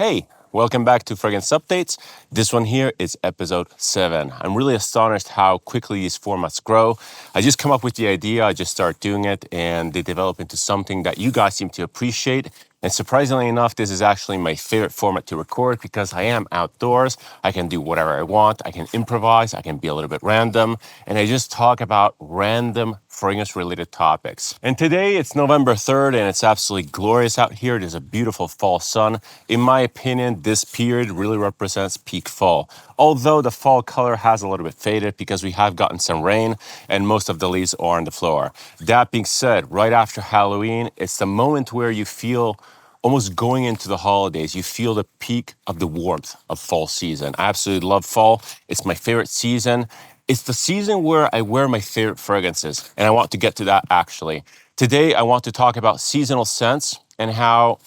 Hey, welcome back to Fragrance Updates. This one here is episode 7. I'm really astonished how quickly these formats grow. I just come up with the idea, I just start doing it, and they develop into something that you guys seem to appreciate. And surprisingly enough, this is actually my favorite format to record because I am outdoors. I can do whatever I want. I can improvise. I can be a little bit random. And I just talk about random fragrance-related topics. And today it's November 3rd and it's absolutely glorious out here. There's a beautiful fall sun. In my opinion, this period really represents peak fall. Although the fall color has a little bit faded because we have gotten some rain and most of the leaves are on the floor. That being said, right after Halloween, it's the moment where you feel almost going into the holidays, you feel the peak of the warmth of fall season. I absolutely love fall. It's my favorite season. It's the season where I wear my favorite fragrances, and I want to get to that actually. Today, I want to talk about seasonal scents and how,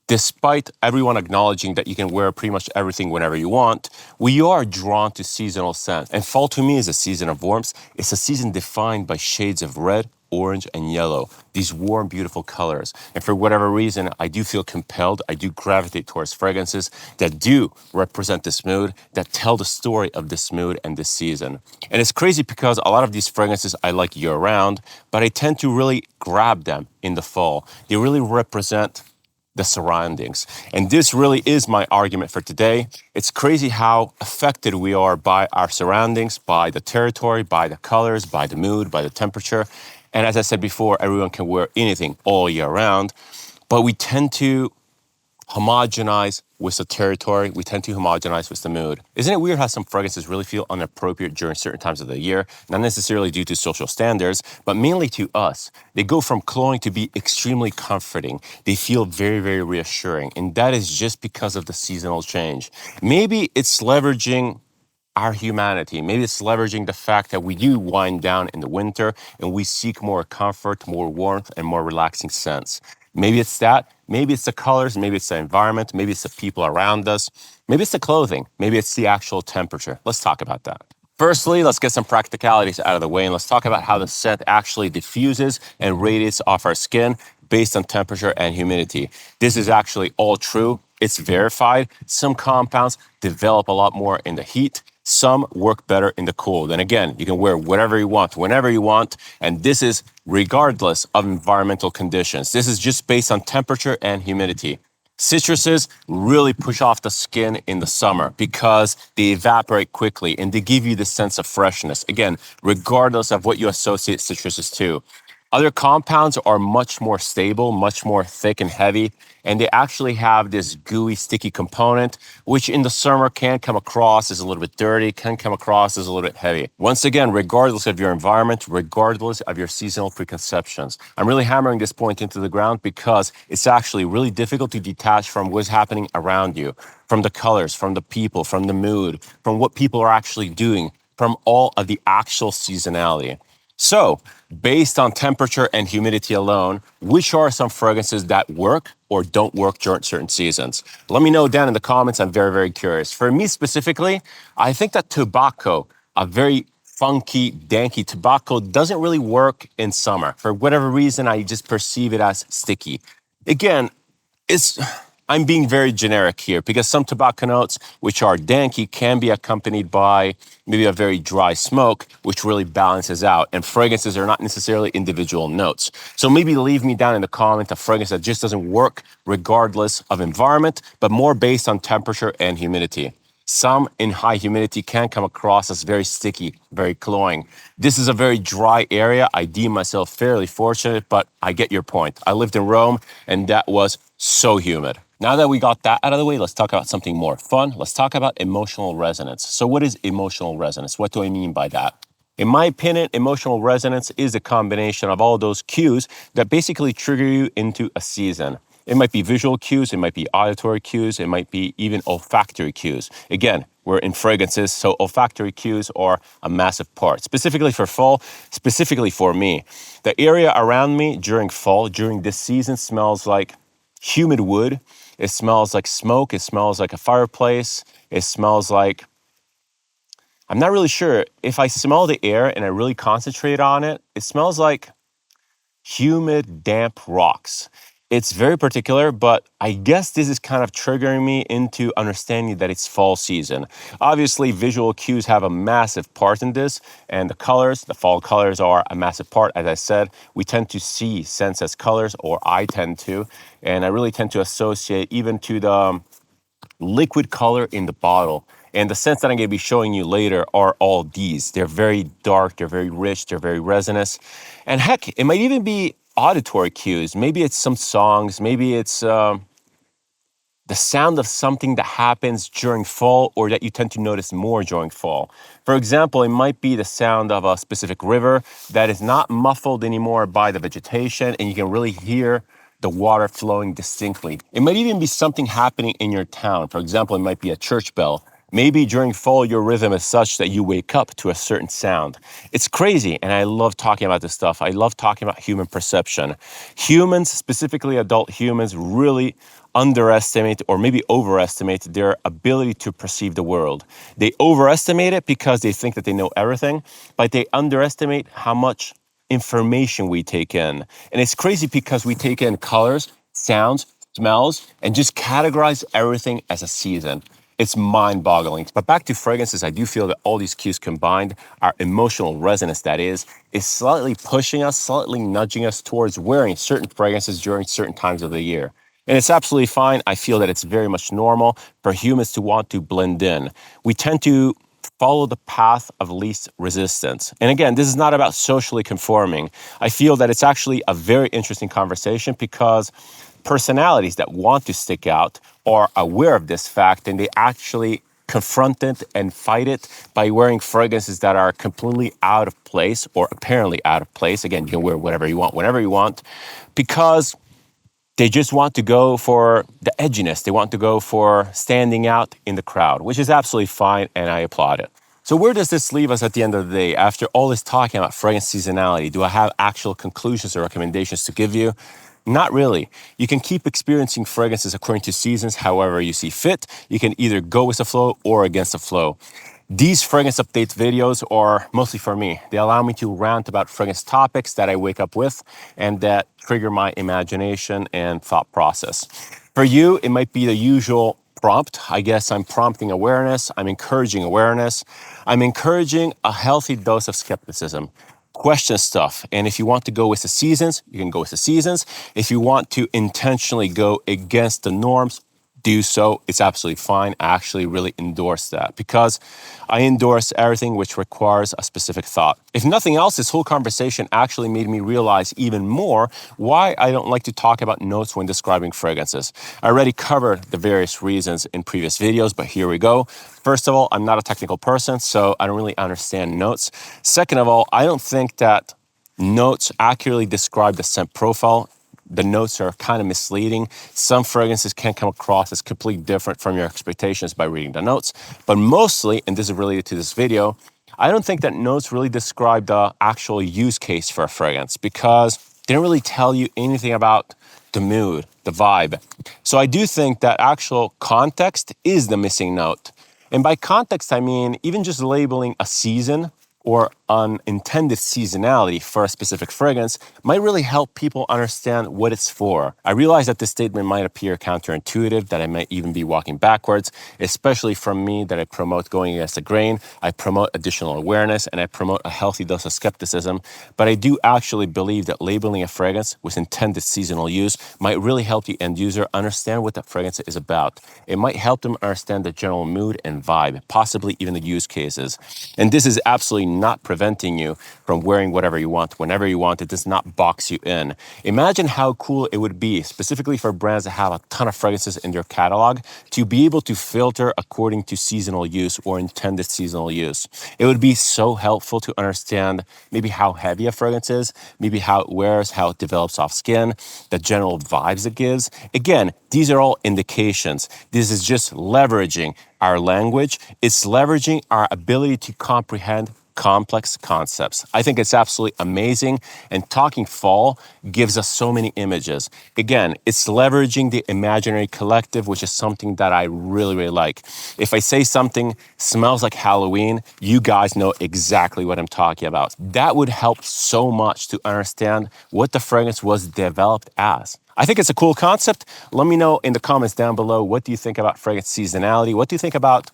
despite everyone acknowledging that you can wear pretty much everything whenever you want, we are drawn to seasonal scents. And fall to me is a season of warmth. It's a season defined by shades of red, orange, and yellow, these warm, beautiful colors. And for whatever reason, I do feel compelled, I do gravitate towards fragrances that do represent this mood, that tell the story of this mood and this season. And it's crazy because a lot of these fragrances I like year-round, but I tend to really grab them in the fall. They really represent the surroundings. And this really is my argument for today. It's crazy how affected we are by our surroundings, by the territory, by the colors, by the mood, by the temperature. And as I said before, everyone can wear anything all year round, but we tend to homogenize with the territory. We tend to homogenize with the mood. Isn't it weird how some fragrances really feel inappropriate during certain times of the year? Not necessarily due to social standards, but mainly to us. They go from cloying to be extremely comforting. They feel very, very reassuring. And that is just because of the seasonal change. Maybe it's leveraging our humanity. Maybe it's leveraging the fact that we do wind down in the winter and we seek more comfort, more warmth, and more relaxing scents. Maybe it's that. Maybe it's the colors. Maybe it's the environment. Maybe it's the people around us. Maybe it's the clothing. Maybe it's the actual temperature. Let's talk about that. Firstly, let's get some practicalities out of the way and let's talk about how the scent actually diffuses and radiates off our skin based on temperature and humidity. This is actually all true. It's verified. Some compounds develop a lot more in the heat. Some work better in the cold. And again, you can wear whatever you want, whenever you want. And this is regardless of environmental conditions. This is just based on temperature and humidity. Citruses really push off the skin in the summer because they evaporate quickly and they give you the sense of freshness. Again, regardless of what you associate citruses to. Other compounds are much more stable, much more thick and heavy, and they actually have this gooey, sticky component, which in the summer can come across as a little bit dirty, can come across as a little bit heavy. Once again, regardless of your environment, regardless of your seasonal preconceptions. I'm really hammering this point into the ground because it's actually really difficult to detach from what's happening around you, from the colors, from the people, from the mood, from what people are actually doing, from all of the actual seasonality. So, based on temperature and humidity alone, which are some fragrances that work or don't work during certain seasons? Let me know down in the comments. I'm very, very curious. For me specifically, I think that tobacco, a very funky, danky tobacco, doesn't really work in summer. For whatever reason, I just perceive it as sticky. Again, I'm being very generic here because some tobacco notes, which are danky, can be accompanied by maybe a very dry smoke, which really balances out. And fragrances are not necessarily individual notes. So maybe leave me down in the comment a fragrance that just doesn't work regardless of environment, but more based on temperature and humidity. Some in high humidity can come across as very sticky, very cloying. This is a very dry area. I deem myself fairly fortunate, but I get your point. I lived in Rome and that was so humid. Now that we got that out of the way, let's talk about something more fun. Let's talk about emotional resonance. So what is emotional resonance? What do I mean by that? In my opinion, emotional resonance is a combination of all those cues that basically trigger you into a season. It might be visual cues, it might be auditory cues, it might be even olfactory cues. Again, we're in fragrances, so olfactory cues are a massive part. Specifically for fall, specifically for me, the area around me during fall, during this season, smells like humid wood. It smells like smoke. It smells like a fireplace. It smells like, I'm not really sure. If I smell the air and I really concentrate on it, it smells like humid, damp rocks. It's very particular, but I guess this is kind of triggering me into understanding that it's fall season. Obviously, visual cues have a massive part in this, and the fall colors are a massive part. As I said, we tend to see scents as colors, or I tend to, and I really tend to associate even to the liquid color in the bottle. And the scents that I'm going to be showing you later are all these. They're very dark, they're very rich, they're very resinous. And heck, it might even be auditory cues. Maybe it's some songs, maybe it's the sound of something that happens during fall or that you tend to notice more during fall. For example, it might be the sound of a specific river that is not muffled anymore by the vegetation and you can really hear the water flowing distinctly. It might even be something happening in your town. For example, it might be a church bell. Maybe during fall, your rhythm is such that you wake up to a certain sound. It's crazy, and I love talking about this stuff. I love talking about human perception. Humans, specifically adult humans, really underestimate or maybe overestimate their ability to perceive the world. They overestimate it because they think that they know everything, but they underestimate how much information we take in. And it's crazy because we take in colors, sounds, smells, and just categorize everything as a season. It's mind-boggling. But back to fragrances, I do feel that all these cues combined, our emotional resonance that is slightly pushing us, slightly nudging us towards wearing certain fragrances during certain times of the year. And it's absolutely fine. I feel that it's very much normal for humans to want to blend in. We tend to follow the path of least resistance. And again, this is not about socially conforming. I feel that it's actually a very interesting conversation because personalities that want to stick out are aware of this fact and they actually confront it and fight it by wearing fragrances that are completely out of place or apparently out of place. Again, you can wear whatever you want, whenever you want, because they just want to go for the edginess. They want to go for standing out in the crowd, which is absolutely fine, and I applaud it. So where does this leave us at the end of the day? After all this talking about fragrance seasonality, do I have actual conclusions or recommendations to give you? Not really. You can keep experiencing fragrances according to seasons, however you see fit. You can either go with the flow or against the flow. These fragrance updates videos are mostly for me. They allow me to rant about fragrance topics that I wake up with and that trigger my imagination and thought process. For you, it might be the usual prompt. I guess I'm prompting awareness. I'm encouraging awareness. I'm encouraging a healthy dose of skepticism. Question stuff. And if you want to go with the seasons, you can go with the seasons. If you want to intentionally go against the norms, do so. It's absolutely fine. I actually really endorse that because I endorse everything which requires a specific thought. If nothing else, this whole conversation actually made me realize even more why I don't like to talk about notes when describing fragrances. I already covered the various reasons in previous videos, but here we go. First of all, I'm not a technical person, so I don't really understand notes. Second of all, I don't think that notes accurately describe the scent profile. The notes are kind of misleading. Some fragrances can come across as completely different from your expectations by reading the notes. But mostly, and this is related to this video, I don't think that notes really describe the actual use case for a fragrance because they don't really tell you anything about the mood, the vibe. So I do think that actual context is the missing note. And by context, I mean even just labeling a season or unintended seasonality for a specific fragrance might really help people understand what it's for. I realize that this statement might appear counterintuitive, that I might even be walking backwards, especially from me that I promote going against the grain, I promote additional awareness, and I promote a healthy dose of skepticism. But I do actually believe that labeling a fragrance with intended seasonal use might really help the end user understand what that fragrance is about. It might help them understand the general mood and vibe, possibly even the use cases. And this is absolutely not preventing you from wearing whatever you want, whenever you want. It does not box you in. Imagine how cool it would be, specifically for brands that have a ton of fragrances in their catalog, to be able to filter according to seasonal use or intended seasonal use. It would be so helpful to understand maybe how heavy a fragrance is, maybe how it wears, how it develops off skin, the general vibes it gives. Again, these are all indications. This is just leveraging our language. It's leveraging our ability to comprehend complex concepts. I think it's absolutely amazing. And talking fall gives us so many images. Again, it's leveraging the imaginary collective, which is something that I really, really like. If I say something smells like Halloween, you guys know exactly what I'm talking about. That would help so much to understand what the fragrance was developed as. I think it's a cool concept. Let me know in the comments down below, what do you think about fragrance seasonality? What do you think about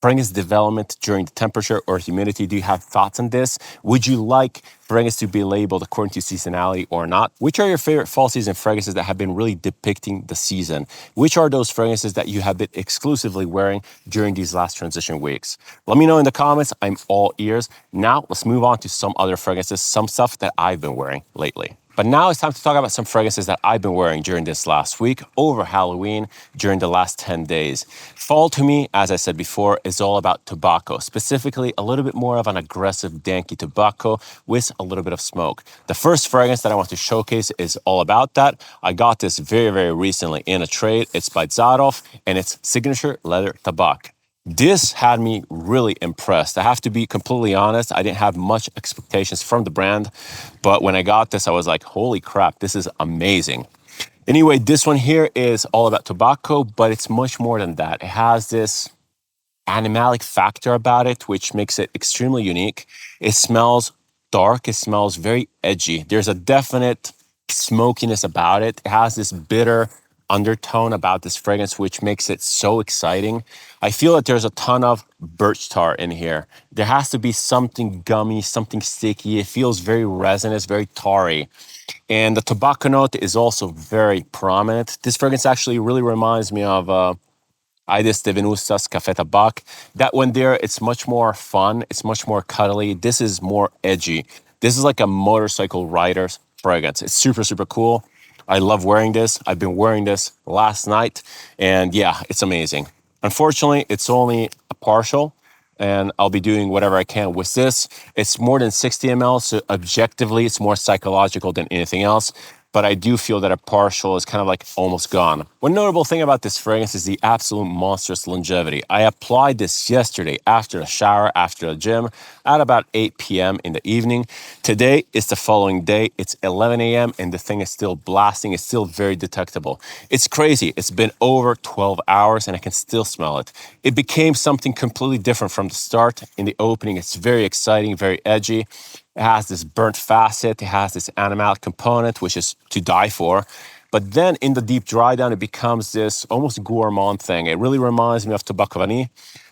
fragrance development during the temperature or humidity? Do you have thoughts on this? Would you like fragrance to be labeled according to seasonality or not? Which are your favorite fall season fragrances that have been really depicting the season? Which are those fragrances that you have been exclusively wearing during these last transition weeks? Let me know in the comments. I'm all ears. Now let's move on to some other fragrances, some stuff that I've been wearing lately. But now it's time to talk about some fragrances that I've been wearing during this last week, over Halloween, during the last 10 days. Fall to me, as I said before, is all about tobacco, specifically a little bit more of an aggressive, danky tobacco with a little bit of smoke. The first fragrance that I want to showcase is all about that. I got this very, very recently in a trade. It's by Zadov, and it's Signature Leather Tobacco. This had me really impressed. I have to be completely honest. I didn't have much expectations from the brand, but when I got this, I was like, holy crap, this is amazing. Anyway, this one here is all about tobacco, but it's much more than that. It has this animalic factor about it, which makes it extremely unique. It smells dark. It smells very edgy. There's a definite smokiness about it. It has this bitter undertone about this fragrance, which makes it so exciting. I feel that there's a ton of birch tar in here. There has to be something gummy, something sticky. It feels very resinous, very tarry. And the tobacco note is also very prominent. This fragrance actually really reminds me of Aedes de Venustas Café Tabac. That one there, it's much more fun. It's much more cuddly. This is more edgy. This is like a motorcycle rider's fragrance. It's super, super cool. I love wearing this. I've been wearing this last night, and yeah, it's amazing. Unfortunately, it's only a partial, and I'll be doing whatever I can with this. It's more than 60 ml, so objectively, it's more psychological than anything else. But I do feel that a partial is kind of like almost gone. One notable thing about this fragrance is the absolute monstrous longevity. I applied this yesterday after a shower, after a gym, at about 8 p.m. in the evening. Today is the following day. It's 11 a.m. and the thing is still blasting. It's still very detectable. It's crazy. It's been over 12 hours and I can still smell it. It became something completely different from the start. In the opening, it's very exciting, very edgy. It has this burnt facet. It has this animalic component, which is to die for. But then in the deep dry down, it becomes this almost gourmand thing. It really reminds me of tobacco vanille.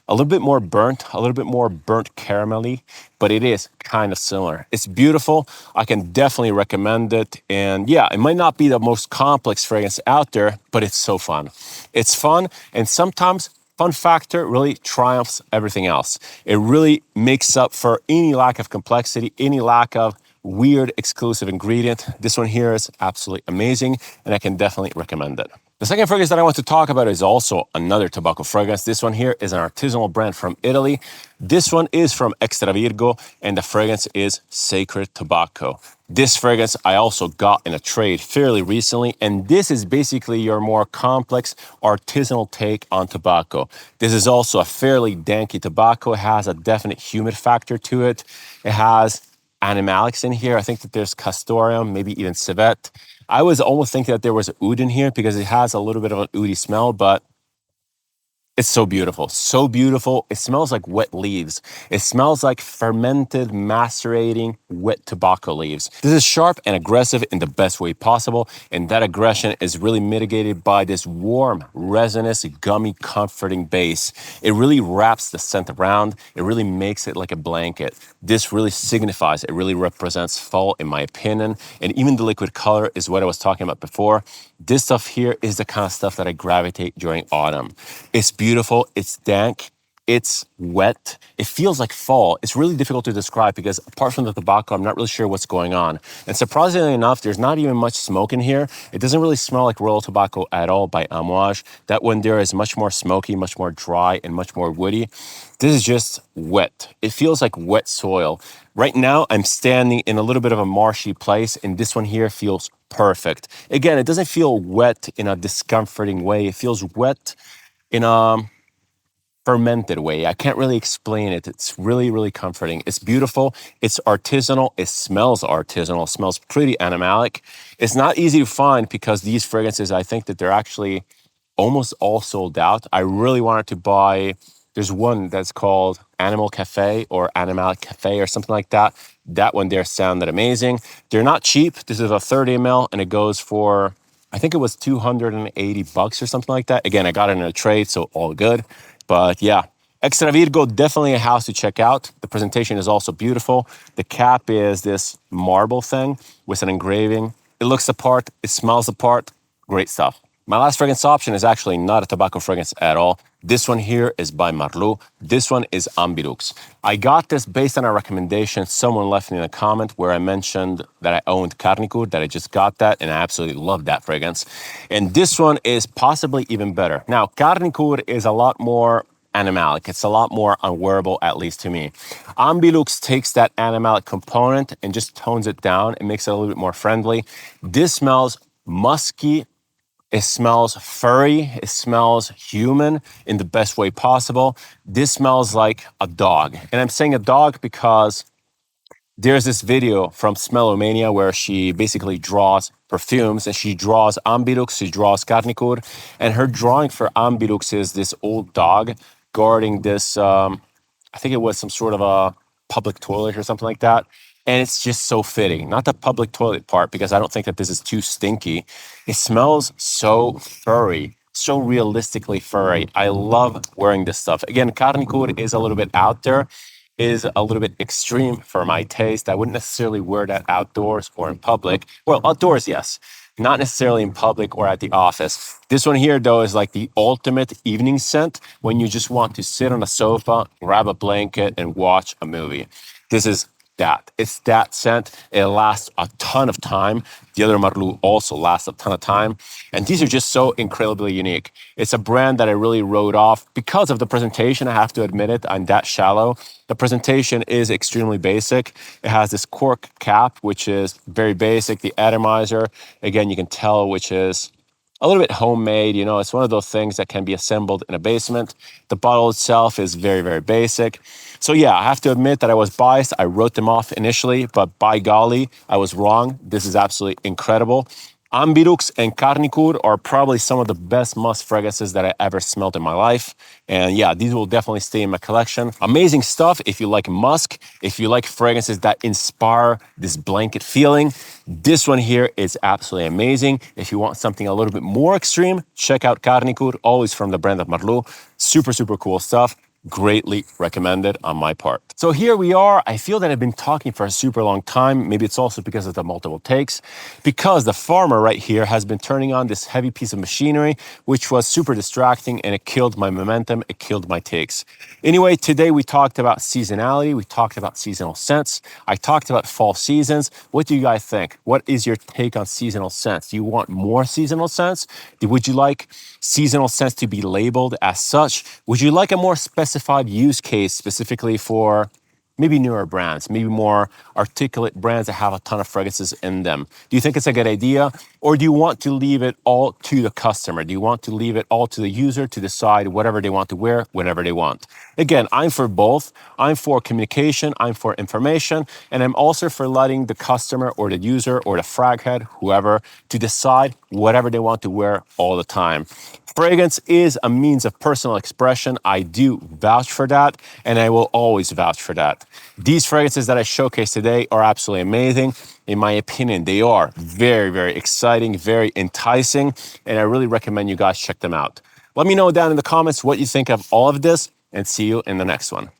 A little bit more burnt caramelly, but it is kind of similar. It's beautiful. I can definitely recommend it. And yeah, it might not be the most complex fragrance out there, but it's so fun. It's fun, and sometimes fun factor really triumphs everything else. It really makes up for any lack of complexity, any lack of weird exclusive ingredient. This one here is absolutely amazing, and I can definitely recommend it. The second fragrance that I want to talk about is also another tobacco fragrance. This one here is an artisanal brand from Italy. This one is from Extra Virgo, and the fragrance is Sacred Tobacco. This fragrance I also got in a trade fairly recently, and this is basically your more complex artisanal take on tobacco. This is also a fairly danky tobacco. It has a definite humid factor to it. It has animalics in here. I think that there's castoreum, maybe even civet. I was almost thinking that there was oud in here because it has a little bit of an oudy smell, but it's so beautiful, so beautiful. It smells like wet leaves. It smells like fermented, macerating, wet tobacco leaves. This is sharp and aggressive in the best way possible, and that aggression is really mitigated by this warm, resinous, gummy, comforting base. It really wraps the scent around. It really makes it like a blanket. This really signifies, it really represents fall, in my opinion, and even the liquid color is what I was talking about before. This stuff here is the kind of stuff that I gravitate during autumn. It's beautiful, it's dank, it's wet, it feels like fall. It's really difficult to describe because apart from the tobacco, I'm not really sure what's going on. And surprisingly enough, there's not even much smoke in here. It doesn't really smell like Royal Tobacco at all by Amouage. That one there is much more smoky, much more dry, and much more woody. This is just wet. It feels like wet soil. Right now, I'm standing in a little bit of a marshy place, and this one here feels perfect. Again, it doesn't feel wet in a discomforting way. It feels wet in a fermented way. I can't really explain it. It's really, really comforting. It's beautiful. It's artisanal. It smells artisanal. It smells pretty animalic. It's not easy to find because these fragrances, I think that they're actually almost all sold out. I really wanted to buy, there's one that's called Animal Cafe or Animalic Cafe or something like that. That one there sounded amazing. They're not cheap. This is a 30 ml and it goes for, I think it was $280 or something like that. Again, I got it in a trade, so all good. But yeah, Extra Virgo, definitely a house to check out. The presentation is also beautiful. The cap is this marble thing with an engraving. It looks the part, it smells the part. Great stuff. My last fragrance option is actually not a tobacco fragrance at all. This one here is by Marlou. This one is Ambilux. I got this based on a recommendation someone left in a comment where I mentioned that I owned Carnicure, that I just got that, and I absolutely love that fragrance. And this one is possibly even better. Now, Carnicure is a lot more animalic. It's a lot more unwearable, at least to me. Ambilux takes that animalic component and just tones it down and makes it a little bit more friendly. This smells musky. It smells furry. It smells human in the best way possible. This smells like a dog. And I'm saying a dog because there's this video from Smellomania where she basically draws perfumes and she draws Ambilux, she draws Carnicure, and her drawing for Ambilux is this old dog guarding this, I think it was some sort of a public toilet or something like that. And it's just so fitting. Not the public toilet part, because I don't think that this is too stinky. It smells so furry, so realistically furry. I love wearing this stuff. Again, Carnicure is a little bit out there, is a little bit extreme for my taste. I wouldn't necessarily wear that outdoors or in public. Well, outdoors, yes. Not necessarily in public or at the office. This one here, though, is like the ultimate evening scent when you just want to sit on a sofa, grab a blanket, and watch a movie. This is that. It's that scent. It lasts a ton of time. The other Marlou also lasts a ton of time. And these are just so incredibly unique. It's a brand that I really wrote off because of the presentation. I have to admit it. I'm that shallow. The presentation is extremely basic. It has this cork cap, which is very basic. The atomizer, again, you can tell, which is a little bit homemade. You know, it's one of those things that can be assembled in a basement. The bottle itself is very, very basic. So yeah, I have to admit that I was biased. I wrote them off initially, but by golly, I was wrong. This is absolutely incredible. Ambilux and Carnicure are probably some of the best musk fragrances that I ever smelled in my life. And yeah, these will definitely stay in my collection. Amazing stuff if you like musk, if you like fragrances that inspire this blanket feeling. This one here is absolutely amazing. If you want something a little bit more extreme, check out Carnicure, always from the brand of Marlou. Super, super cool stuff. Greatly recommended on my part. So here we are. I feel that I've been talking for a super long time. Maybe it's also because of the multiple takes, because the farmer right here has been turning on this heavy piece of machinery, which was super distracting, and it killed my momentum. It killed my takes. Anyway, today we talked about seasonality. We talked about seasonal scents. I talked about fall seasons. What do you guys think? What is your take on seasonal scents? Do you want more seasonal scents? Would you like seasonal scents to be labeled as such? Would you like a more specified use case specifically for maybe newer brands, maybe more articulate brands that have a ton of fragrances in them? Do you think it's a good idea? Or do you want to leave it all to the customer? Do you want to leave it all to the user to decide whatever they want to wear, whenever they want? Again, I'm for both. I'm for communication, I'm for information, and I'm also for letting the customer or the user or the frag head, whoever, to decide whatever they want to wear all the time. Fragrance is a means of personal expression. I do vouch for that, and I will always vouch for that. These fragrances that I showcased today are absolutely amazing. In my opinion, they are very, very exciting, very enticing, and I really recommend you guys check them out. Let me know down in the comments what you think of all of this, and see you in the next one.